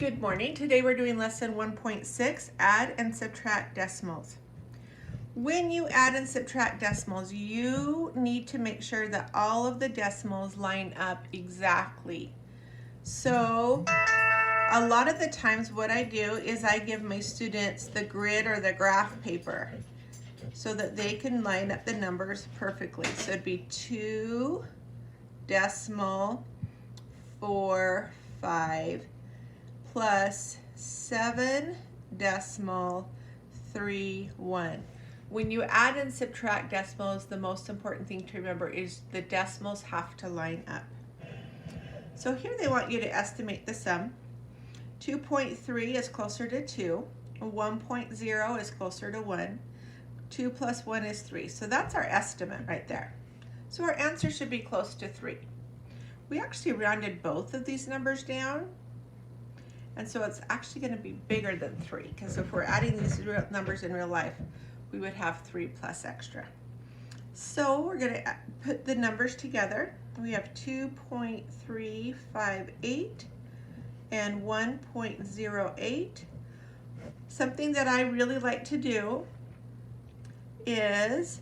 Good morning. Today we're doing lesson 1.6, add and subtract decimals. When you add and subtract decimals, you need to make sure that all of the decimals line up exactly. So a lot of the times what I do is I give my students the grid or the graph paper so that they can line up the numbers perfectly. So it'd be 2 decimal 4 5 plus 7 decimal 3 1. When you add and subtract decimals, the most important thing to remember is the decimals have to line up. So here they want you to estimate the sum. 2.3 is closer to 2, 1.0 is closer to 1, 2 plus 1 is 3. So that's our estimate right there. So our answer should be close to 3. We actually rounded both of these numbers down, and so it's actually going to be bigger than 3, because if we're adding these numbers in real life, we would have 3 plus extra. So we're going to put the numbers together. We have 2.358 and 1.08. Something that I really like to do is,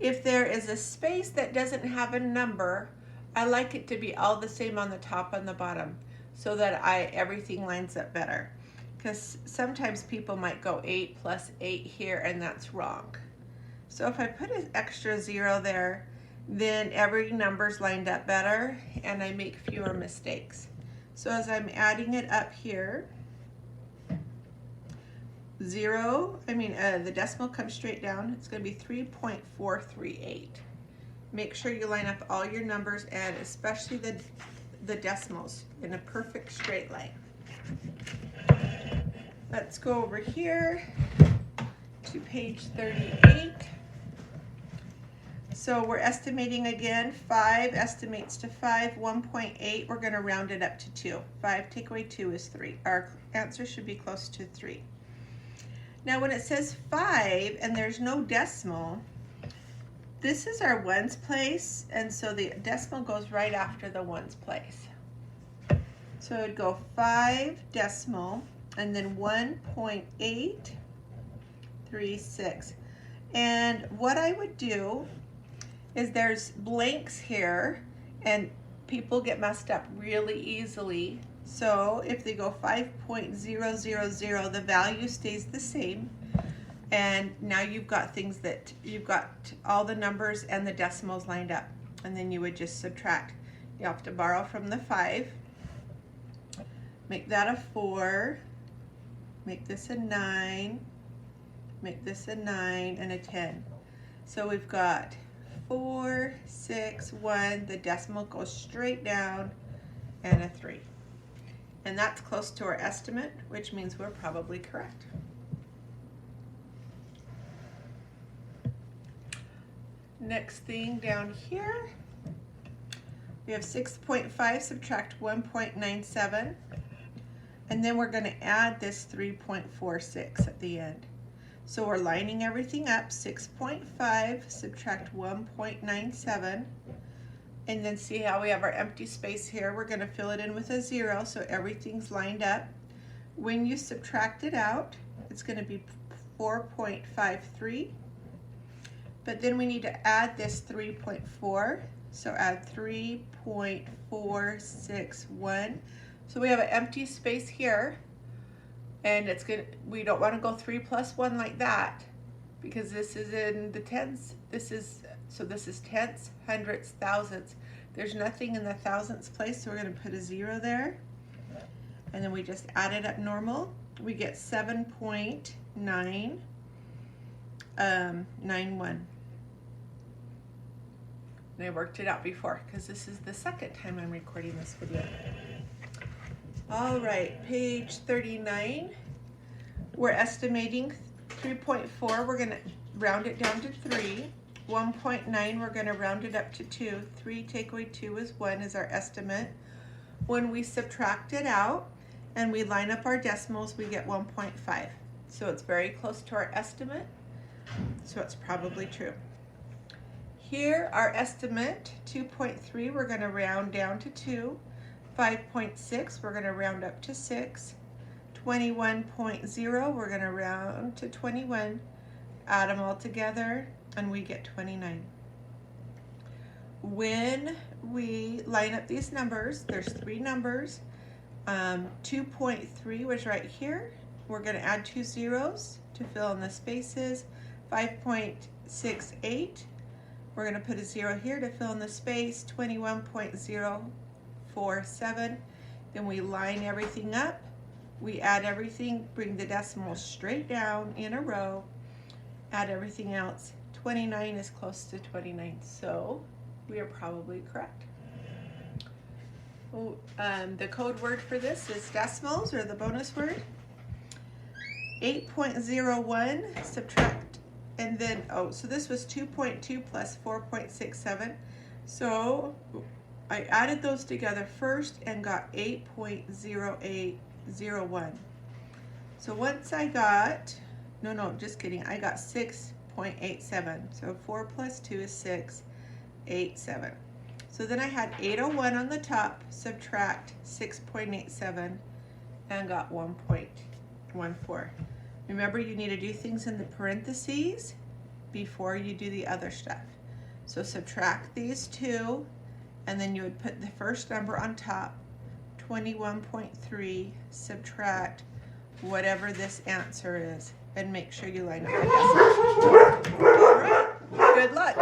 if there is a space that doesn't have a number, I like it to be all the same on the top and the bottom, so that everything lines up better. Because sometimes people might go 8 plus 8 here, and that's wrong. So if I put an extra 0 there, then every number's lined up better and I make fewer mistakes. So as I'm adding it up here, the decimal comes straight down. It's going to be 3.438. Make sure you line up all your numbers, and especially the decimals, in a perfect straight line. Let's go over here to page 38. So we're estimating again. 5 estimates to 5. 1.8, we're going to round it up to 2. 5 take away 2 is 3. Our answer should be close to 3. Now when it says 5 and there's no decimal, this is our ones place, and so the decimal goes right after the ones place. So it would go 5 decimal and then 1.836. And what I would do is, there's blanks here and people get messed up really easily. So if they go 5.000, the value stays the same. And now you've got all the numbers and the decimals lined up. And then you would just subtract. You have to borrow from the 5. Make that a 4. Make this a 9. Make this a 9 and a 10. So we've got 4, 6, 1. The decimal goes straight down, and a 3. And that's close to our estimate, which means we're probably correct. Next thing down here, we have 6.5 subtract 1.97, and then we're going to add this 3.46 at the end. So we're lining everything up. 6.5 subtract 1.97, and then see how we have our empty space here. We're going to fill it in with a 0, so everything's lined up. When you subtract it out, it's going to be 4.53. But then we need to add this 3.4, so add 3.461. So we have an empty space here, and we don't want to go 3 plus 1 like that, because this is in the tens. This is tenths, hundredths, thousandths. There's nothing in the thousandths place, so we're going to put a 0 there, and then we just add it up normal. We get 7.991. And I worked it out before, because this is the second time I'm recording this video. All right, page 39. We're estimating 3.4. We're going to round it down to 3. 1.9, we're going to round it up to 2. 3 take away 2 is 1 is our estimate. When we subtract it out and we line up our decimals, we get 1.5. So it's very close to our estimate, so it's probably true. Here, our estimate, 2.3, we're going to round down to 2. 5.6, we're going to round up to 6. 21.0, we're going to round to 21, add them all together, and we get 29. When we line up these numbers, there's 3 numbers. 2.3 was right here. We're going to add 2 zeros to fill in the spaces. 5.68, we're going to put a 0 here to fill in the space. 21.047. Then we line everything up. We add everything, bring the decimals straight down in a row, add everything else. 29 is close to 29, so we are probably correct. The code word for this is decimals, or the bonus word. 8.01, subtract, and then, so this was 2.2 plus 4.67. So I added those together first and got 8.0801. So once I got, just kidding, I got 6.87. So 4 plus 2 is 6, 8, 7. So then I had 801 on the top, subtract 6.87, and got 1.14. Remember, you need to do things in the parentheses before you do the other stuff. So subtract these two, and then you would put the first number on top, 21.3, subtract whatever this answer is, and make sure you line up the decimals. All right, good luck.